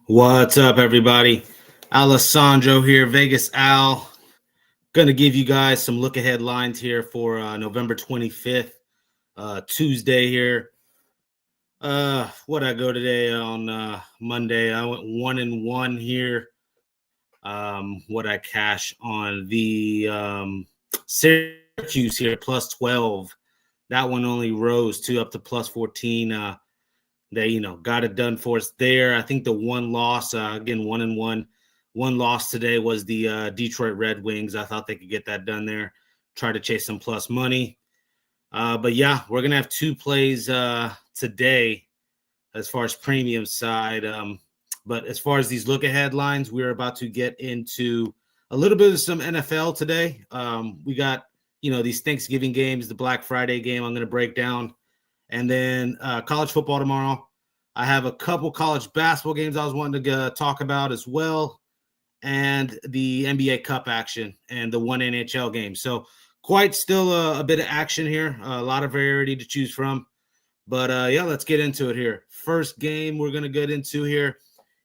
What's up, everybody? Alessandro here, Vegas Al. Going to give you guys some look ahead lines here for November 25th, Tuesday here. What I go today on Monday? I went 1-1 here. What I cash on the Syracuse here, plus 12. That one only rose up to plus 14. They, got it done for us there. I think the one loss, again, 1-1. One loss today was the Detroit Red Wings. I thought they could get that done there. Try to chase some plus money. But yeah, we're going to have two plays today as far as premium side. But as far as these look-ahead lines, we're about to get into a little bit of some NFL today. We got, these Thanksgiving games, the Black Friday game I'm going to break down. And then college football tomorrow. I have a couple college basketball games I was wanting to talk about as well, and the NBA Cup action and the one NHL game. So quite still a bit of action here, a lot of variety to choose from. But, yeah, let's get into it here. First game we're going to get into here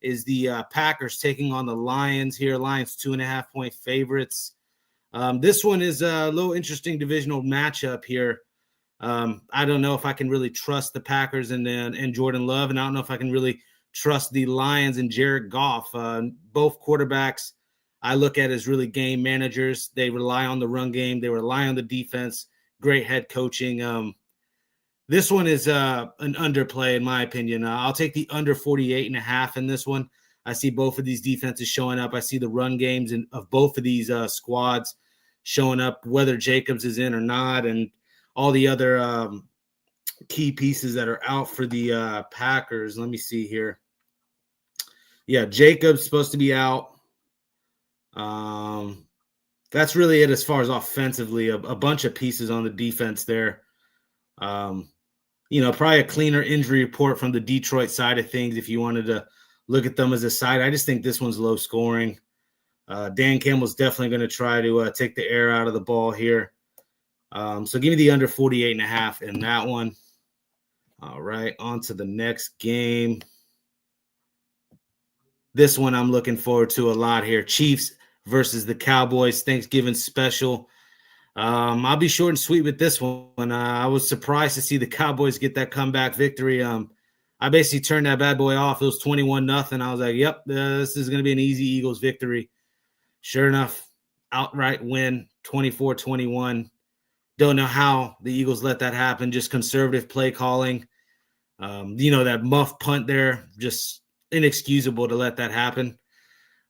is the Packers taking on the Lions here. Lions 2.5-point favorites. This one is a little interesting divisional matchup here. I don't know if I can really trust the Packers and Jordan Love, and I don't know if I can really trust the Lions and Jared Goff. Both quarterbacks I look at as really game managers. They rely on the run game. They rely on the defense. Great head coaching. This one is an underplay, in my opinion. I'll take the under 48.5 in this one. I see both of these defenses showing up. I see the run games of both of these squads showing up, whether Jacobs is in or not, and all the other key pieces that are out for the Packers. Let me see here. Yeah, Jacobs supposed to be out. That's really it as far as offensively. A bunch of pieces on the defense there. Probably a cleaner injury report from the Detroit side of things if you wanted to look at them as a side. I just think this one's low scoring. Dan Campbell's definitely going to try to take the air out of the ball here. So give me the under 48.5 in that one. All right, on to the next game. This one I'm looking forward to a lot here. Chiefs versus the Cowboys, Thanksgiving special. I'll be short and sweet with this one. I was surprised to see the Cowboys get that comeback victory. I basically turned that bad boy off. It was 21-0. I was like, yep, this is going to be an easy Eagles victory. Sure enough, outright win, 24-21. Don't know how the Eagles let that happen. Just conservative play calling. That muff punt there, just inexcusable to let that happen.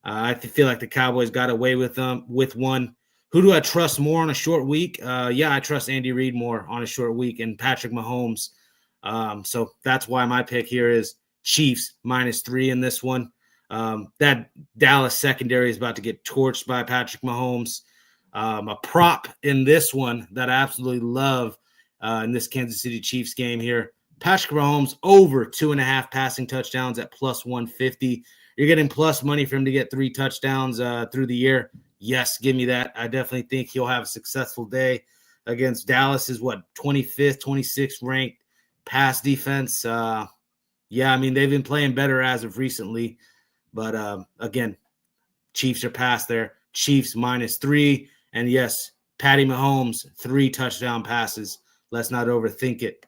I feel like the Cowboys got away with one. Who do I trust more on a short week? I trust Andy Reid more on a short week and Patrick Mahomes. So that's why my pick here is Chiefs -3 in this one. That Dallas secondary is about to get torched by Patrick Mahomes. A prop in this one that I absolutely love in this Kansas City Chiefs game here. Patrick Mahomes over 2.5 passing touchdowns at plus 150. You're getting plus money for him to get 3 touchdowns through the year. Yes, give me that. I definitely think he'll have a successful day against Dallas's 25th, 26th ranked pass defense. They've been playing better as of recently. But again, Chiefs are past there. Chiefs -3. And yes, Patty Mahomes, 3 touchdown passes. Let's not overthink it.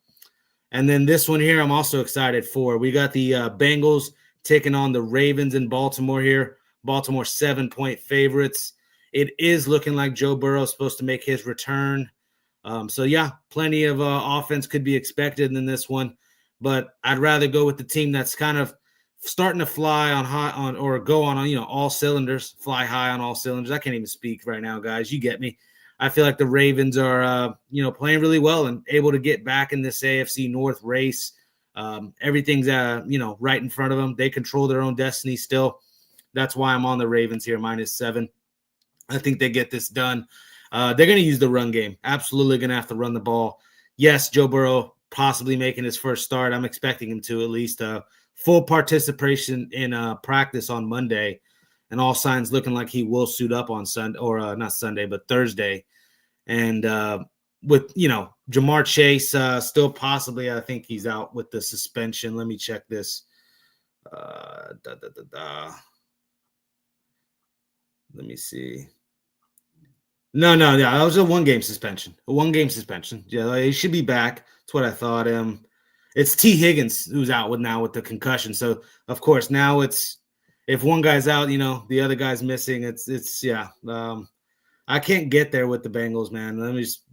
And then this one here, I'm also excited for. We got the Bengals taking on the Ravens in Baltimore here. Baltimore 7-point favorites. It is looking like Joe Burrow is supposed to make his return. Plenty of offense could be expected in this one. But I'd rather go with the team that's kind of starting to fly on all cylinders, fly high on all cylinders. I can't even speak right now, guys. You get me. I feel like the Ravens are, playing really well and able to get back in this AFC North race. Everything's, right in front of them. They control their own destiny still. That's why I'm on the Ravens here, -7. I think they get this done. They're going to use the run game. Absolutely going to have to run the ball. Yes, Joe Burrow possibly making his first start. I'm expecting him to at least full participation in practice on Monday, and all signs looking like he will suit up on Sunday, or not Sunday, but Thursday. And with, Jamar Chase still possibly, I think he's out with the suspension. Let me check this. Da, da, da, da. Let me see. No, yeah, that was a one-game suspension. A one-game suspension. Yeah, he should be back. That's what I thought. It's T. Higgins who's out with the concussion. So of course now it's if one guy's out, the other guy's missing. It's yeah. I can't get there with the Bengals, man. Let me just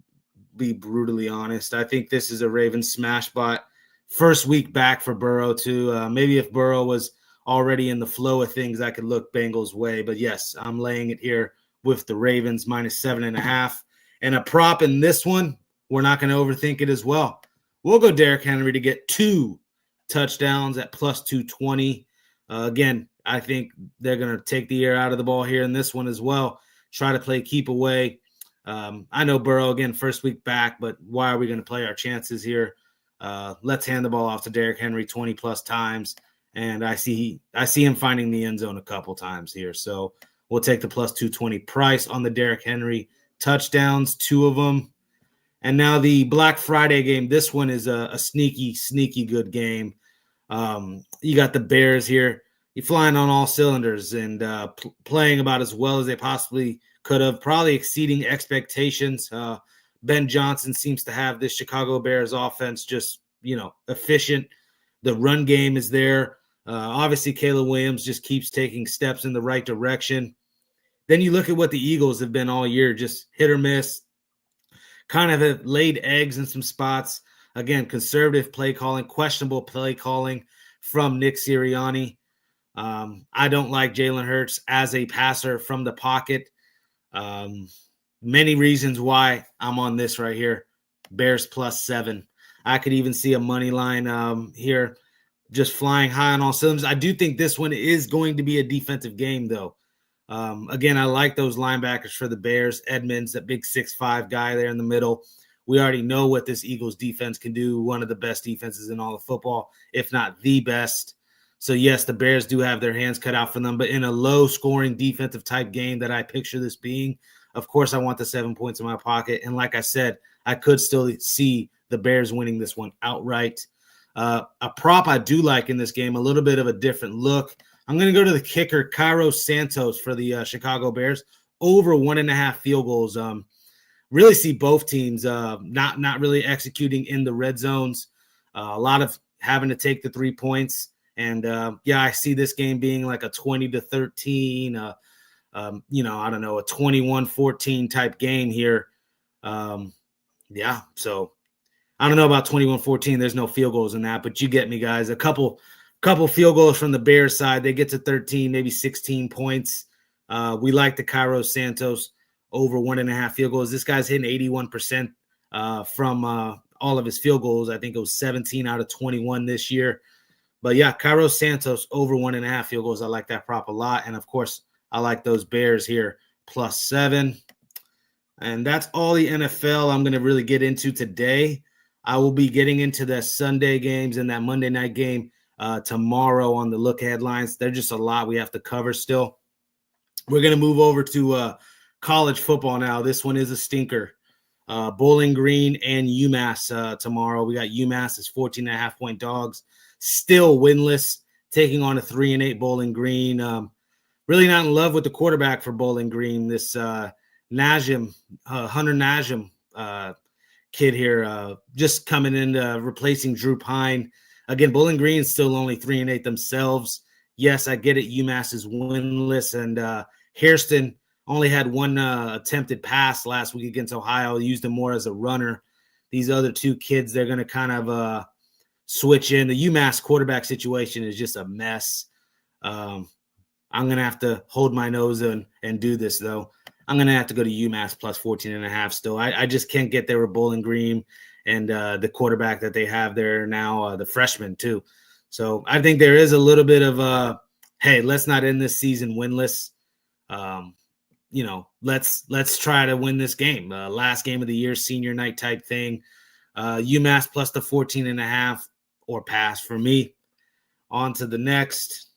be brutally honest. I think this is a Ravens smash bot. First week back for Burrow too. Maybe if Burrow was already in the flow of things, I could look Bengals way. But yes, I'm laying it here with the Ravens -7.5. And a prop in this one, we're not going to overthink it as well. We'll go Derrick Henry to get 2 touchdowns at +220. Again, I think they're going to take the air out of the ball here in this one as well. Try to play keep away. I know Burrow, again, first week back, but why are we going to play our chances here? Let's hand the ball off to Derrick Henry 20+ times. And I see him finding the end zone a couple times here. So we'll take the +220 price on the Derrick Henry touchdowns, 2 of them. And now the Black Friday game. This one is a sneaky good game. You got the Bears here. You're flying on all cylinders and playing about as well as they possibly could have, probably exceeding expectations. Ben Johnson seems to have this Chicago Bears offense just, efficient. The run game is there. Obviously, Caleb Williams just keeps taking steps in the right direction. Then you look at what the Eagles have been all year, just hit or miss, kind of have laid eggs in some spots. Again, conservative play calling, questionable play calling from Nick Sirianni. I don't like Jalen Hurts as a passer from the pocket. Many reasons why I'm on this right here. Bears +7. I could even see a money line here, just flying high on all cylinders. I do think this one is going to be a defensive game, though. Again, I like those linebackers for the Bears. Edmonds, that big 6'5" guy there in the middle. We already know what this Eagles defense can do. One of the best defenses in all of football, if not the best. So, yes, the Bears do have their hands cut out for them. But in a low-scoring defensive type game that I picture this being, of course I want the 7 points in my pocket. And like I said, I could still see the Bears winning this one outright. A prop I do like in this game, a little bit of a different look. I'm going to go to the kicker, Cairo Santos, for the Chicago Bears, over 1.5 field goals. Really see both teams not really executing in the red zones. A lot of having to take the 3 points. And, I see this game being like a 20-13, I don't know, a 21-14 type game here. So I don't know about 21-14. There's no field goals in that, but you get me, guys. A couple field goals from the Bears side. They get to 13, maybe 16 points. We like the Cairo Santos over 1.5 field goals. This guy's hitting 81% from all of his field goals. I think it was 17 out of 21 this year. But, yeah, Cairo Santos over 1.5 field goals. I like that prop a lot. And, of course, I like those Bears here, +7. And that's all the NFL I'm going to really get into today. I will be getting into the Sunday games and that Monday night game tomorrow on the look headlines. There's just a lot we have to cover still. We're going to move over to college football now. This one is a stinker. Bowling Green and UMass tomorrow. We got UMass as 14.5-point dogs, still winless, taking on a 3-8 Bowling Green. Really not in love with the quarterback for Bowling Green. This Hunter Najim kid here, just coming in, replacing Drew Pine. Again, Bowling Green still only 3-8 themselves. Yes, I get it. UMass is winless, and Hairston only had one attempted pass last week against Ohio. Used him more as a runner. These other 2 kids, they're going to kind of switch in. The UMass quarterback situation is just a mess. I'm going to have to hold my nose and do this, though. I'm going to have to go to UMass +14.5 still. I just can't get there with Bowling Green and the quarterback that they have there now, the freshman too. So I think there is a little bit of hey, let's not end this season winless. Let's try to win this game. Last game of the year, senior night type thing. UMass plus the 14.5 or pass for me. On to the next.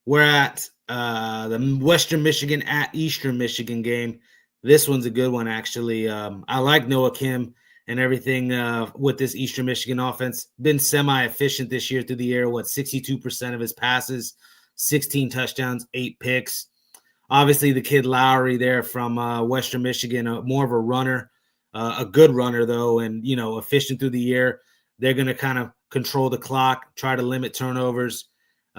We're at the Western Michigan at Eastern Michigan game. This one's a good one, actually. I like Noah Kim and everything with this Eastern Michigan offense. Been semi-efficient this year through the air. 62% of his passes, 16 touchdowns, 8 picks. Obviously, the kid Lowry there from Western Michigan, more of a runner, a good runner, though, and, efficient through the air. They're going to kind of control the clock, try to limit turnovers.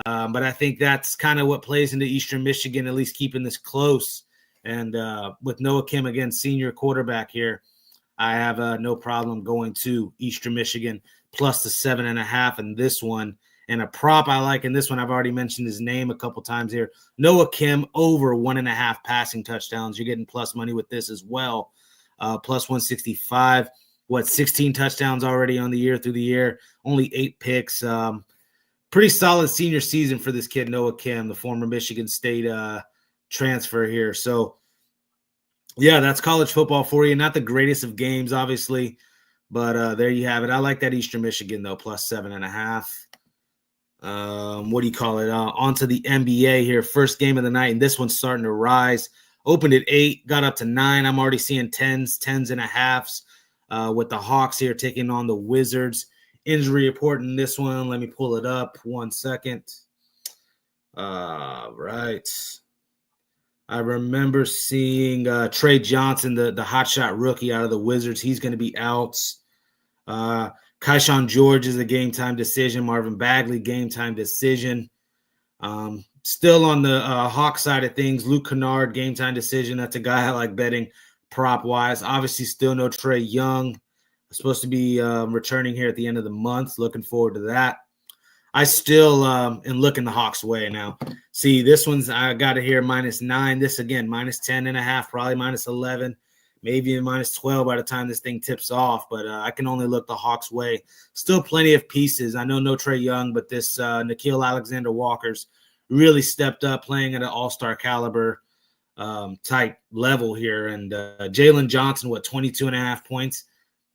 But I think that's kind of what plays into Eastern Michigan, at least keeping this close. And with Noah Kim, again, senior quarterback here, I have no problem going to Eastern Michigan plus the 7.5 in this one. And a prop I like in this one, I've already mentioned his name a couple times here. Noah Kim over 1.5 passing touchdowns. You're getting plus money with this as well. Plus 165. 16 touchdowns already on the year through the air. Only 8 picks. Pretty solid senior season for this kid, Noah Kim, the former Michigan State transfer here. So, yeah, that's college football for you. Not the greatest of games, obviously, but there you have it. I like that Eastern Michigan, though, plus 7.5. What do you call it? On to the NBA here. First game of the night, and this one's starting to rise. Opened at 8, got up to 9. I'm already seeing 10s and a halves with the Hawks here taking on the Wizards. Injury report in this one. Let me pull it up. 1 second. Right. I remember seeing Trey Johnson, the hotshot rookie out of the Wizards. He's going to be out. Kayshawn George is a game-time decision. Marvin Bagley, game-time decision. Still on the Hawk side of things, Luke Kennard, game-time decision. That's a guy I like betting prop-wise. Obviously, still no Trae Young. Supposed to be returning here at the end of the month. Looking forward to that. I still am looking the Hawks' way now. See, this one's I got it here -9. This, again, -10.5, probably -11. Maybe even -12 by the time this thing tips off, but I can only look the Hawks' way. Still plenty of pieces. I know no Trae Young, but this Nickeil Alexander-Walker's really stepped up, playing at an all-star caliber type level here. And Jalen Johnson, 22.5 points.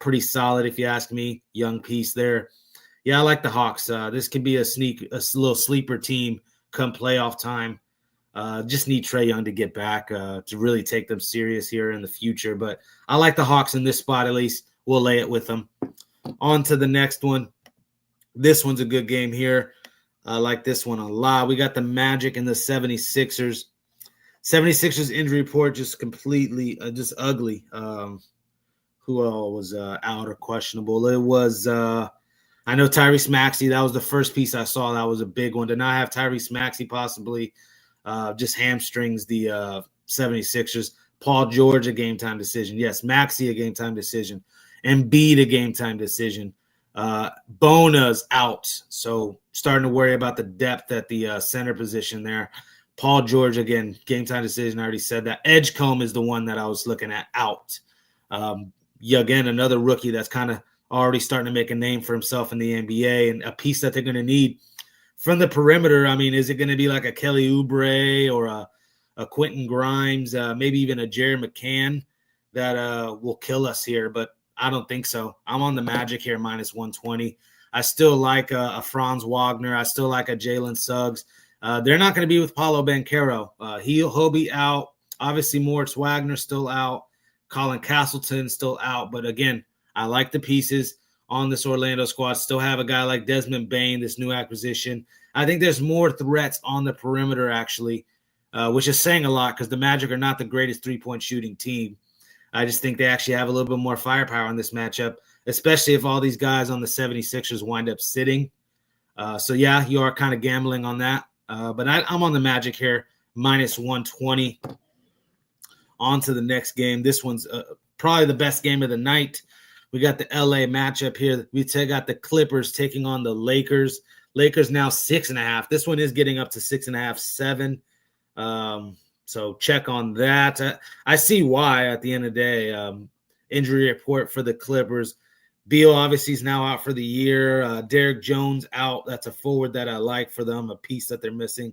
Pretty solid, if you ask me. Young piece there. Yeah, I like the Hawks. This could be a little sleeper team come playoff time. Just need Trae Young to get back to really take them serious here in the future. But I like the Hawks in this spot, at least. We'll lay it with them. On to the next one. This one's a good game here. I like this one a lot. We got the Magic and the 76ers. 76ers injury report just completely just ugly. Who all was out or questionable? It was I know Tyrese Maxey. That was the first piece I saw. That was a big one. To not have Tyrese Maxey possibly just hamstrings the 76ers. Paul George, a game-time decision. Yes, Maxey, a game-time decision. Embiid, a game-time decision. Bona's out. So starting to worry about the depth at the center position there. Paul George, again, game-time decision. I already said that. Edgecombe is the one that I was looking at out. Again, another rookie that's kind of already starting to make a name for himself in the NBA, and a piece that they're going to need from the perimeter. I mean, is it going to be like a Kelly Oubre or a Quentin Grimes, maybe even a Jared McCann that will kill us here? But I don't think so. I'm on the Magic here, -120. I still like a Franz Wagner. I still like a Jalen Suggs. They're not going to be with Paulo Banchero. He'll be out. Obviously, Moritz Wagner still out. Colin Castleton still out. But again, I like the pieces on this Orlando squad. Still have a guy like Desmond Bane, this new acquisition. I think there's more threats on the perimeter, actually, which is saying a lot because the Magic are not the greatest three-point shooting team. I just think they actually have a little bit more firepower in this matchup, especially if all these guys on the 76ers wind up sitting. So, yeah, you are kind of gambling on that. But I'm on the Magic here, -120. On to the next game. This one's probably the best game of the night. We got the LA matchup here. We got the Clippers taking on the Lakers. Lakers now 6.5. This one is getting up to 6.5, 7. So check on that. I see why at the end of the day. Injury report for the Clippers. Beal obviously is now out for the year. Derek Jones out. That's a forward that I like for them, a piece that they're missing.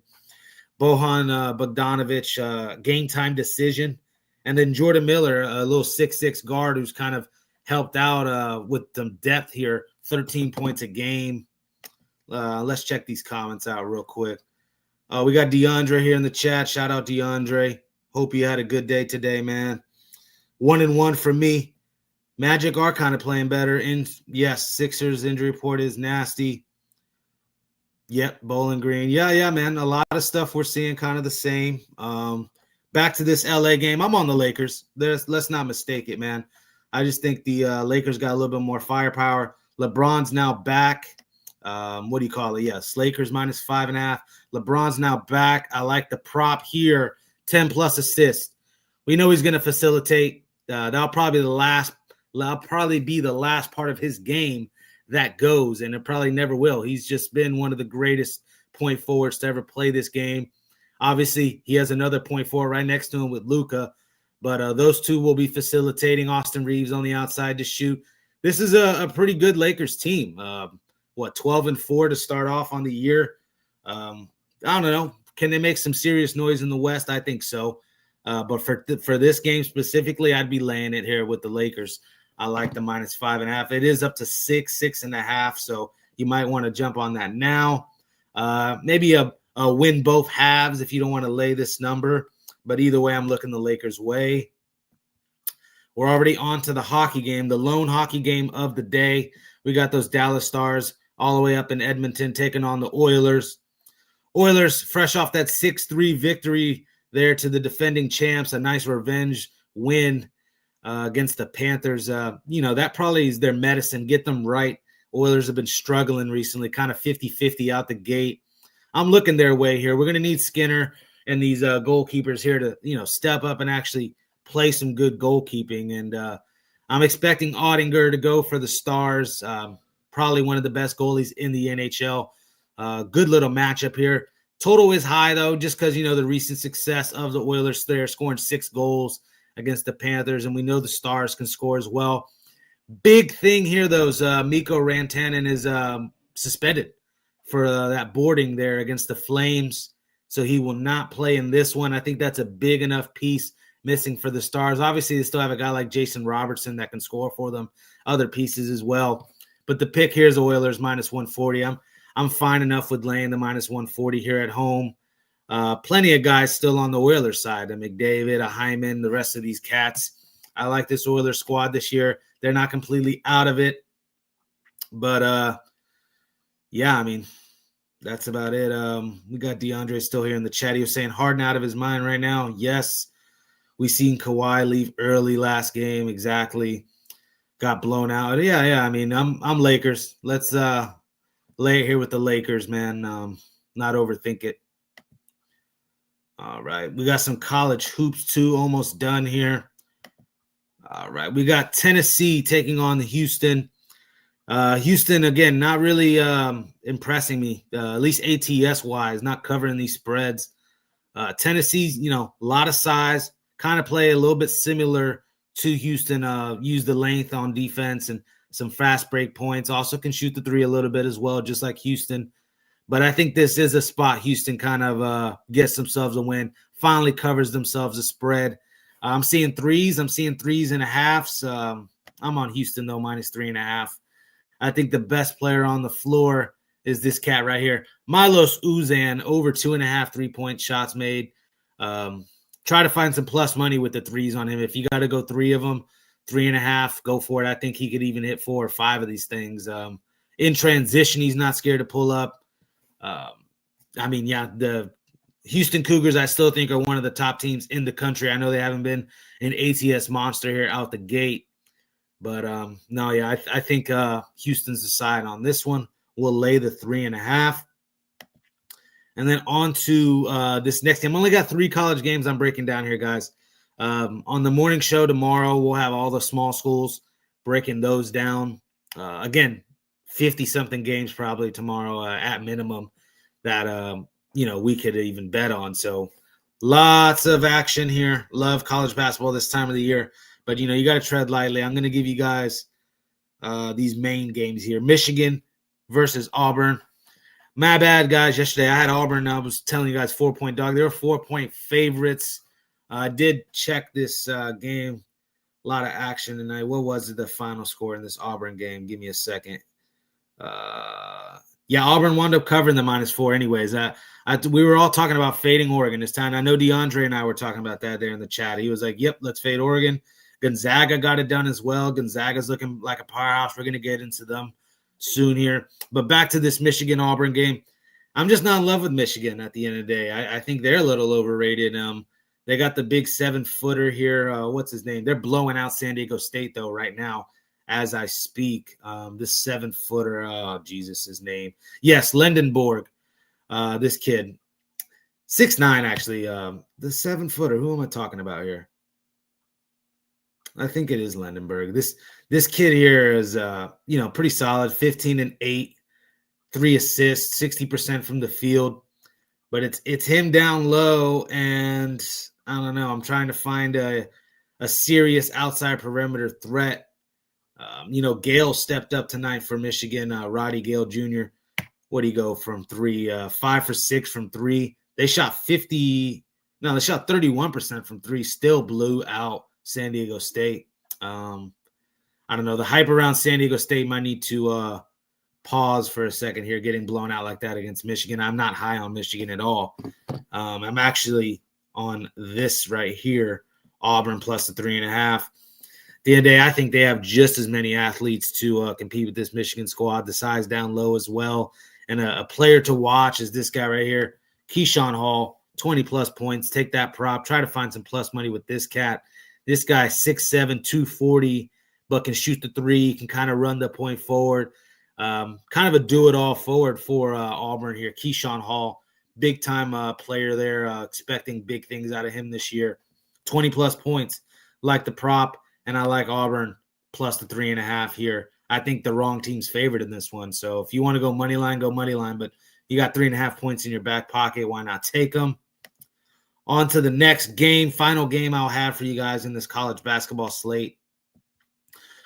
Bojan Bogdanovic, game time decision. And then Jordan Miller, a little 6'6" guard who's kind of helped out with some depth here, 13 points a game. Let's check these comments out real quick. We got DeAndre here in the chat. Shout out DeAndre. Hope you had a good day today, man. 1-1 for me. Magic are kind of playing better. And yes, Sixers injury report is nasty. Yep, Bowling Green. Yeah, man. A lot of stuff we're seeing kind of the same. Back to this LA game. I'm on the Lakers. Let's not mistake it, man. I just think the Lakers got a little bit more firepower. LeBron's now back. What do you call it? Yes, Lakers minus 5.5. LeBron's now back. I like the prop here. 10 plus assists. We know he's going to facilitate. That'll probably be the last part of his game that goes, and it probably never will. He's just been one of the greatest point forwards to ever play this game. Obviously, he has another point forward right next to him with Luka, but those two will be facilitating. Austin Reeves on the outside to shoot. This is a pretty good Lakers team. 12-4 to start off on the year. I don't know. Can they make some serious noise in the West? I think so. But for this game specifically, I'd be laying it here with the Lakers. I like the minus 5.5. It is up to 6.5. So you might want to jump on that now. Maybe a win both halves if you don't want to lay this number. But either way, I'm looking the Lakers' way. We're already on to the hockey game, the lone hockey game of the day. We got those Dallas Stars all the way up in Edmonton taking on the Oilers. Oilers fresh off that 6-3 victory there to the defending champs, a nice revenge win against the Panthers. That probably is their medicine. Get them right. Oilers have been struggling recently, kind of 50-50 out the gate. I'm looking their way here. We're going to need Skinner and these goalkeepers here to, step up and actually play some good goalkeeping. And I'm expecting Ottinger to go for the Stars. Probably one of the best goalies in the NHL. Good little matchup here. Total is high, though, just because, the recent success of the Oilers there, scoring 6 goals against the Panthers, and we know the Stars can score as well. Big thing here, though, is Mikko Rantanen is suspended for that boarding there against the Flames, so he will not play in this one. I think that's a big enough piece missing for the Stars. Obviously, they still have a guy like Jason Robertson that can score for them, other pieces as well. But the pick here is Oilers minus 140. I'm fine enough with laying the minus 140 here at home. Plenty of guys still on the Oilers side, a McDavid, a Hyman, the rest of these cats. I like this Oilers squad this year. They're not completely out of it. But, that's about it. We got DeAndre still here in the chat. He was saying Harden out of his mind right now. Yes, we seen Kawhi leave early last game. Exactly. Got blown out. Yeah. I'm Lakers. Let's lay it here with the Lakers, man. Not overthink it. All right. We got some college hoops, too, almost done here. All right. We got Tennessee taking on the Houston. Houston, again, not really impressing me, at least ATS-wise, not covering these spreads. Tennessee, a lot of size, kind of play a little bit similar to Houston, use the length on defense and some fast break points. Also can shoot the three a little bit as well, just like Houston. But I think this is a spot Houston kind of gets themselves a win, finally covers themselves a spread. I'm seeing threes. I'm seeing 3.5s. I'm on Houston, though, minus 3.5. I think the best player on the floor is this cat right here. Milos Uzan, over 2.5 3-point shots made. Try to find some plus money with the threes on him. If you got to go 3 of them, 3.5, go for it. I think he could even hit 4 or 5 of these things. In transition, he's not scared to pull up. The Houston Cougars, I still think, are one of the top teams in the country. I know they haven't been an ATS monster here out the gate. But, I think Houston's the side on this one. We'll lay the 3.5. And then on to this next game. I only got 3 college games I'm breaking down here, guys. On the morning show tomorrow, we'll have all the small schools, breaking those down. Again, 50-something games probably tomorrow at minimum that, we could even bet on. So lots of action here. Love college basketball this time of the year. But, you got to tread lightly. I'm going to give you guys these main games here. Michigan versus Auburn. My bad, guys. Yesterday I had Auburn. I was telling you guys 4-point dog. They were 4-point favorites. I did check this game. A lot of action tonight. What was the final score in this Auburn game? Give me a second. Auburn wound up covering the -4 anyways. We were all talking about fading Oregon this time. I know DeAndre and I were talking about that there in the chat. He was like, yep, let's fade Oregon. Gonzaga got it done as well. Gonzaga's looking like a powerhouse. We're going to get into them soon here. But back to this Michigan-Auburn game. I'm just not in love with Michigan at the end of the day. I think they're a little overrated. They got the big 7-footer here. What's his name? They're blowing out San Diego State, though, right now as I speak. This 7-footer, Jesus, his name. Yes, Lendenborg, this kid. 6'9", actually. The 7-footer. Who am I talking about here? I think it is Lendenberg. This kid here is, pretty solid. 15 and 8, 3 assists, 60% from the field. But it's him down low, and I don't know. I'm trying to find a serious outside perimeter threat. Gale stepped up tonight for Michigan. Roddy Gale Jr. What do you go from 3? 5 for 6 from 3. They shot 31% from 3. Still blew out San Diego State. I don't know. The hype around San Diego State might need to pause for a second here, getting blown out like that against Michigan. I'm not high on Michigan at all. I'm actually on this right here, Auburn plus the 3.5. At the end of the day, I think they have just as many athletes to compete with this Michigan squad. The size down low as well. And a player to watch is this guy right here, Keyshawn Hall, 20-plus points. Take that prop. Try to find some plus money with this cat. This guy, 6'7", 240, but can shoot the 3, can kind of run the point forward. Kind of a do-it-all forward for Auburn here. Keyshawn Hall, big-time player there, expecting big things out of him this year. 20-plus points, like the prop, and I like Auburn plus the 3.5 here. I think the wrong team's favored in this one. So if you want to go money line, go money line. But you got 3.5 points in your back pocket. Why not take them? On to the next game, final game I'll have for you guys in this college basketball slate.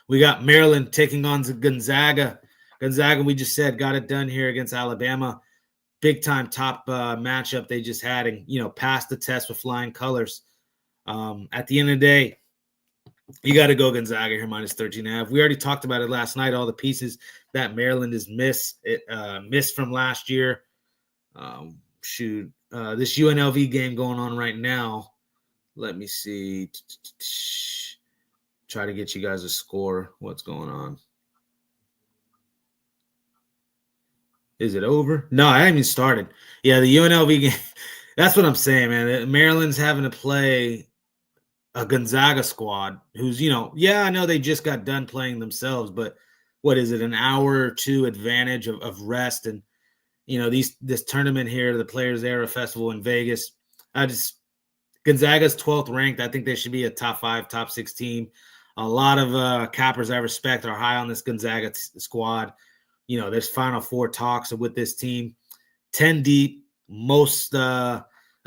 We got Maryland taking on Gonzaga. Gonzaga, we just said, got it done here against Alabama. Big-time top matchup they just had and, passed the test with flying colors. At the end of the day, you got to go Gonzaga here, minus 13.5. We already talked about it last night, all the pieces that Maryland has missed from last year. This UNLV game going on right now. Let me see. Try to get you guys a score. What's going on? Is it over? No, I haven't even started. Yeah, the UNLV game. That's what I'm saying, man. Maryland's having to play a Gonzaga squad who's, I know they just got done playing themselves, but what is it, an hour or two advantage of rest? And, this tournament here, the Players Era Festival in Vegas, Gonzaga's 12th ranked. I think they should be a top 5, top 6 team. A lot of cappers I respect are high on this Gonzaga squad. There's Final Four talks with this team. 10 deep, most of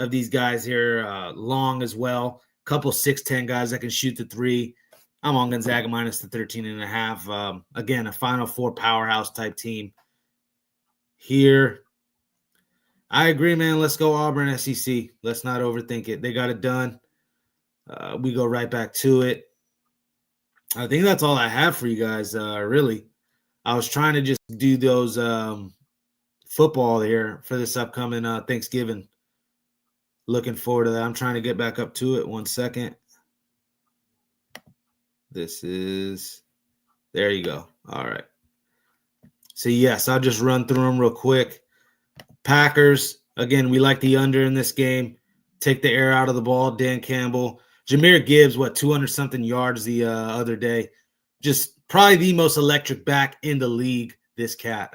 these guys here long as well. Couple 6'10" guys that can shoot the 3. I'm on Gonzaga minus the 13.5. Again, a Final Four powerhouse type team here. I agree, man. Let's go Auburn SEC. Let's not overthink it. They got it done. We go right back to it. I think that's all I have for you guys, really. I was trying to just do those football here for this upcoming Thanksgiving. Looking forward to that. I'm trying to get back up to it. 1 second. There you go. All right. So, yes, I'll just run through them real quick. Packers, again, we like the under in this game. Take the air out of the ball. Dan Campbell. Jahmyr Gibbs, 200-something yards the other day. Just probably the most electric back in the league, this cat.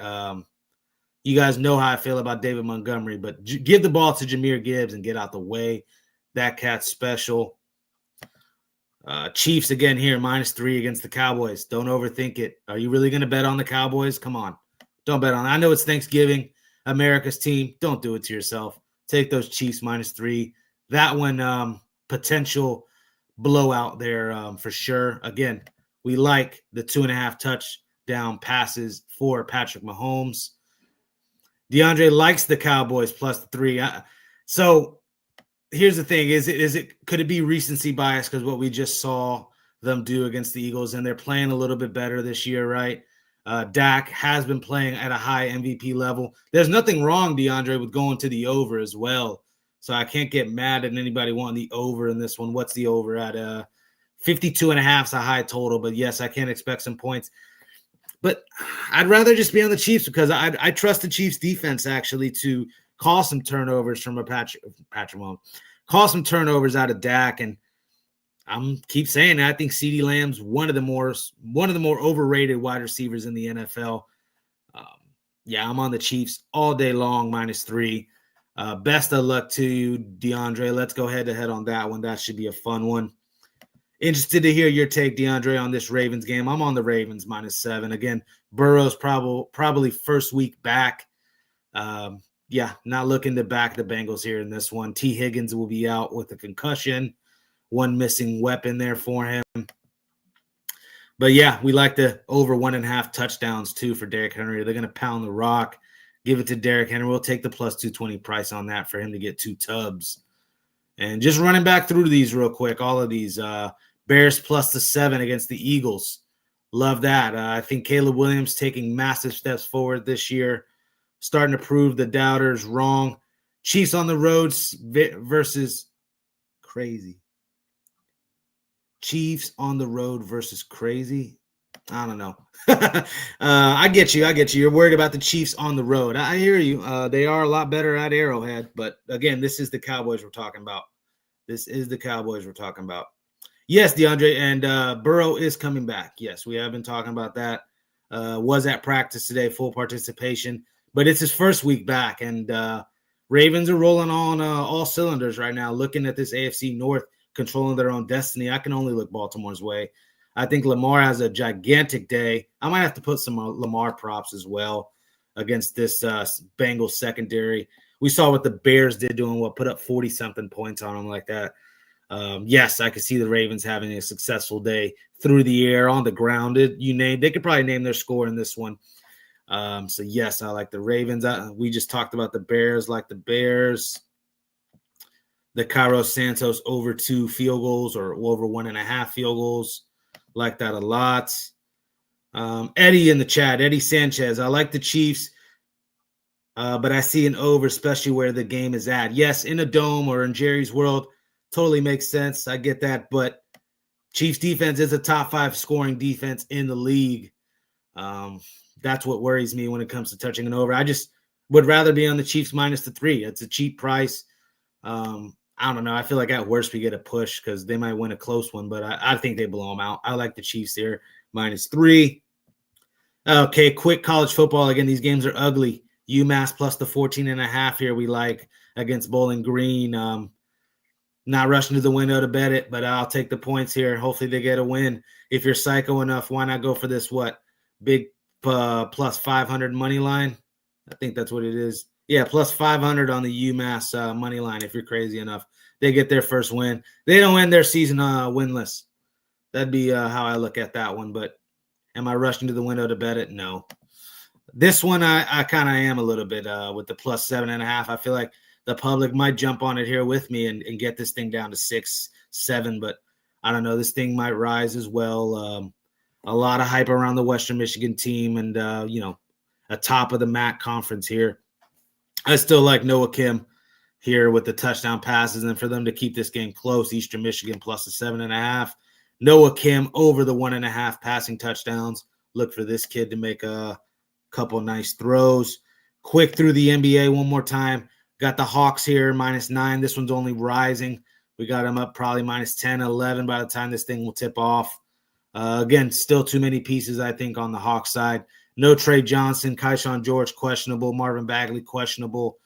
You guys know how I feel about David Montgomery, but give the ball to Jahmyr Gibbs and get out the way. That cat's special. Chiefs again here, minus 3 against the Cowboys. Don't overthink it. Are you really going to bet on the Cowboys? Come on. Don't bet on it. I know it's Thanksgiving, America's team. Don't do it to yourself. Take those Chiefs minus 3. That one, potential blowout there for sure. Again, we like the 2.5 touchdown passes for Patrick Mahomes. DeAndre likes the Cowboys plus the 3. So here's the thing: could it be recency bias because what we just saw them do against the Eagles, and they're playing a little bit better this year, right? Dak has been playing at a high MVP level. There's nothing wrong, DeAndre, with going to the over as well. So I can't get mad at anybody wanting the over in this one. What's the over at? 52.5 is a high total, but yes, I can expect some points. But I'd rather just be on the Chiefs because I trust the Chiefs defense actually to cause some turnovers from a Patrick Mahomes, cause some turnovers out of Dak. And I'm keep saying that. I think CeeDee Lamb's one of the more overrated wide receivers in the NFL. Yeah, I'm on the Chiefs all day long, -3. Best of luck to you, DeAndre. Let's go head to head on that one. That should be a fun one. Interested to hear your take, DeAndre, on this Ravens game. I'm on the Ravens -7. Again, Burrow's probably first week back. Yeah, not looking to back the Bengals here in this one. T. Higgins will be out with a concussion. One missing weapon there for him. But yeah, we like the over 1.5 touchdowns too for Derrick Henry. They're going to pound the rock, give it to Derrick Henry. We'll take the +220 price on that for him to get 2 tubs. And just running back through these real quick, all of these. Bears +7 against the Eagles. Love that. I think Caleb Williams taking massive steps forward this year, starting to prove the doubters wrong. Chiefs on the road versus crazy. Chiefs on the road versus crazy. I don't know. I get you. You're worried about the Chiefs on the road. I hear you. They are a lot better at Arrowhead. But again, this is the Cowboys we're talking about. Yes, DeAndre, and Burrow is coming back. Yes, we have been talking about that. Was at practice today, full participation. But it's his first week back, and Ravens are rolling on all cylinders right now, looking at this AFC North, controlling their own destiny. I can only look Baltimore's way. I think Lamar has a gigantic day. I might have to put some Lamar props as well against this Bengals secondary. We saw what the Bears did to him, put up 40-something points on him like that. Yes, I could see the Ravens having a successful day through the air, on the ground. They could probably name their score in this one. So yes, I like the Ravens. We just talked about the Bears, like the Bears. The Cairo Santos over 2 field goals or over 1.5 field goals. Like that a lot. Eddie in the chat, Eddie Sanchez. I like the Chiefs, but I see an over, especially where the game is at. Yes, in a dome or in Jerry's world. Totally makes sense. I get that. But Chiefs defense is a top 5 scoring defense in the league. That's what worries me when it comes to touching an over. I just would rather be on the Chiefs -3. It's a cheap price. I don't know. I feel like at worst we get a push because they might win a close one, but I think they blow them out. I like the Chiefs here, -3. Okay, quick college football. Again, these games are ugly. UMass plus the 14.5 here we like against Bowling Green. Not rushing to the window to bet it, but I'll take the points here. Hopefully they get a win. If you're psycho enough, why not go for this, big plus 500 money line? I think that's what it is. Yeah, plus 500 on the UMass money line if you're crazy enough. They get their first win. They don't end their season winless. That'd be how I look at that one. But am I rushing to the window to bet it? No. This one I kind of am a little bit with the plus 7.5. I feel like the public might jump on it here with me and get this thing down to 6, 7. But I don't know. This thing might rise as well. A lot of hype around the Western Michigan team and, a top of the MAC conference here. I still like Noah Kim here with the touchdown passes, and for them to keep this game close, Eastern Michigan plus the 7.5. Noah Kim over the 1.5 passing touchdowns. Look for this kid to make a couple nice throws. Quick through the NBA one more time. Got the Hawks here -9. This one's only rising. We got them up probably -10, 11 by the time this thing will tip off. Again, still too many pieces, I think, on the Hawks side. No Trey Johnson, Keyshawn George questionable, Marvin Bagley questionable.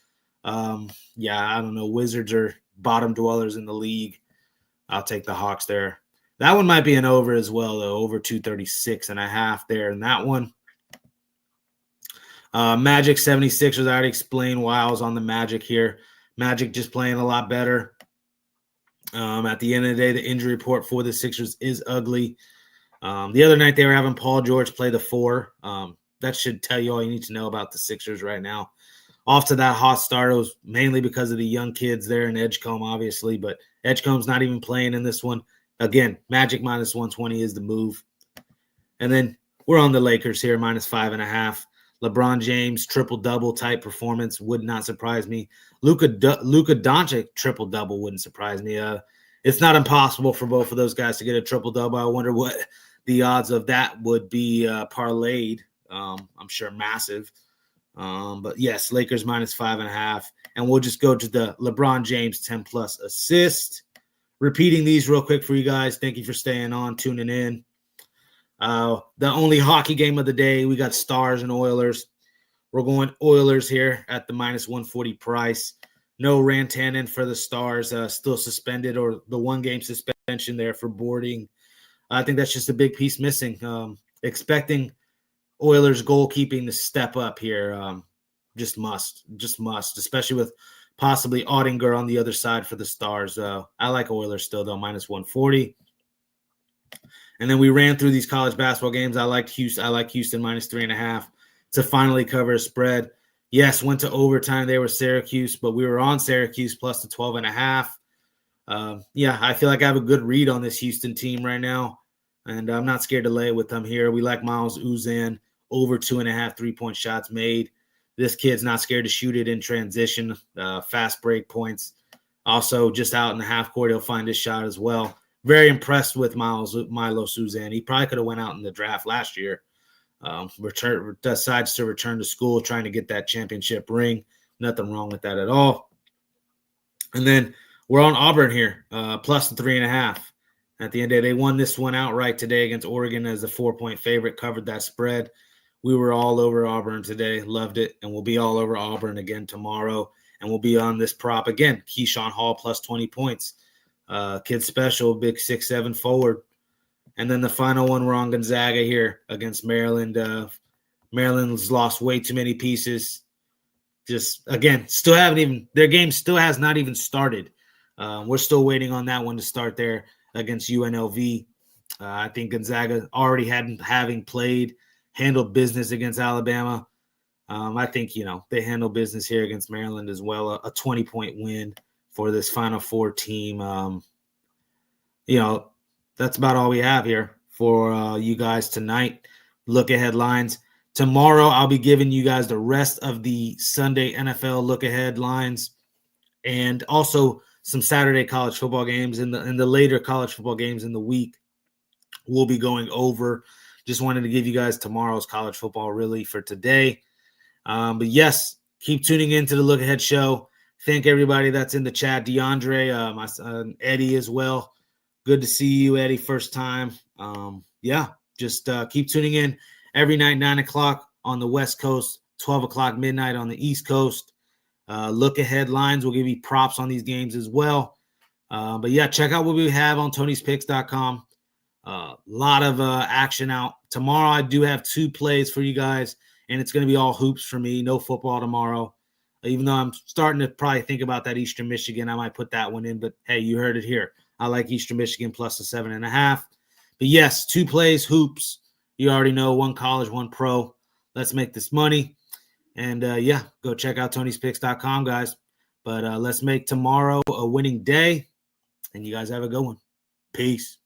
Yeah, I don't know. Wizards are bottom dwellers in the league. I'll take the Hawks there. That one might be an over as well, though. Over 236.5 there in that one. Magic 76ers, I already explained why I was on the Magic here. Magic just playing a lot better. At the end of the day, the injury report for the Sixers is ugly. The other night they were having Paul George play the 4. That should tell you all you need to know about the Sixers right now. Off to that hot start. It was mainly because of the young kids there in Edgecombe, obviously, but Edgecombe's not even playing in this one. Again, Magic -120 is the move. And then we're on the Lakers here, -5.5. LeBron James, triple-double type performance would not surprise me. Luka Doncic, triple-double wouldn't surprise me. it's not impossible for both of those guys to get a triple-double. I wonder what the odds of that would be parlayed. I'm sure massive. But yes, Lakers minus 5.5. And we'll just go to the LeBron James 10-plus assist. Repeating these real quick for you guys. Thank you for staying on, tuning in. The only hockey game of the day, we got Stars and Oilers. We're going Oilers here at the minus 140 price. No Rantanen for the Stars, still suspended, or the one-game suspension there for boarding. I think that's just a big piece missing. Expecting Oilers goalkeeping to step up here. Just must, especially with possibly Ottinger on the other side for the Stars. I like Oilers still, though, minus 140. And then we ran through these college basketball games. I like Houston minus 3.5 to finally cover a spread. Yes, went to overtime. They were Syracuse, but we were on Syracuse plus the 12.5. Yeah, I feel like I have a good read on this Houston team right now, and I'm not scared to lay it with them here. We like Miles Uzan, over 2.5 3-point shots made. This kid's not scared to shoot it in transition, fast break points. Also, just out in the half court, he'll find his shot as well. Very impressed with Milo Uzan. He probably could have went out in the draft last year. Decides to return to school, trying to get that championship ring. Nothing wrong with that at all. And then we're on Auburn here, plus the 3.5. At the end of the day, they won this one outright today against Oregon as a 4-point favorite, covered that spread. We were all over Auburn today, loved it, and we'll be all over Auburn again tomorrow. And we'll be on this prop again, Keyshawn Hall plus 20 points. Kid special, big 6'7" forward. And then the final one, we're on Gonzaga here against Maryland. Maryland's lost way too many pieces. Just, again, their game still has not even started. We're still waiting on that one to start there against UNLV. I think Gonzaga already having handled business against Alabama. I think, they handle business here against Maryland as well. A 20-point win for this Final Four team. That's about all we have here for you guys tonight. Look ahead lines. Tomorrow, I'll be giving you guys the rest of the Sunday NFL look ahead lines, and also some Saturday college football games and the later college football games in the week. We'll be going over. Just wanted to give you guys tomorrow's college football really for today. But yes, keep tuning in to the Look Ahead show. Thank everybody that's in the chat. DeAndre, my son Eddie as well. Good to see you, Eddie, first time. Just keep tuning in every night, 9 o'clock on the West Coast, 12 o'clock midnight on the East Coast. Look ahead lines. We'll give you props on these games as well. But yeah, check out what we have on Tony'sPicks.com. A lot of action out. Tomorrow I do have 2 plays for you guys, and it's going to be all hoops for me. No football tomorrow. Even though I'm starting to probably think about that Eastern Michigan, I might put that one in. But, hey, you heard it here. I like Eastern Michigan plus the 7.5. But, yes, 2 plays, hoops. You already know, 1 college, 1 pro. Let's make this money. And, go check out Tony'sPicks.com, guys. But let's make tomorrow a winning day. And you guys have a good one. Peace.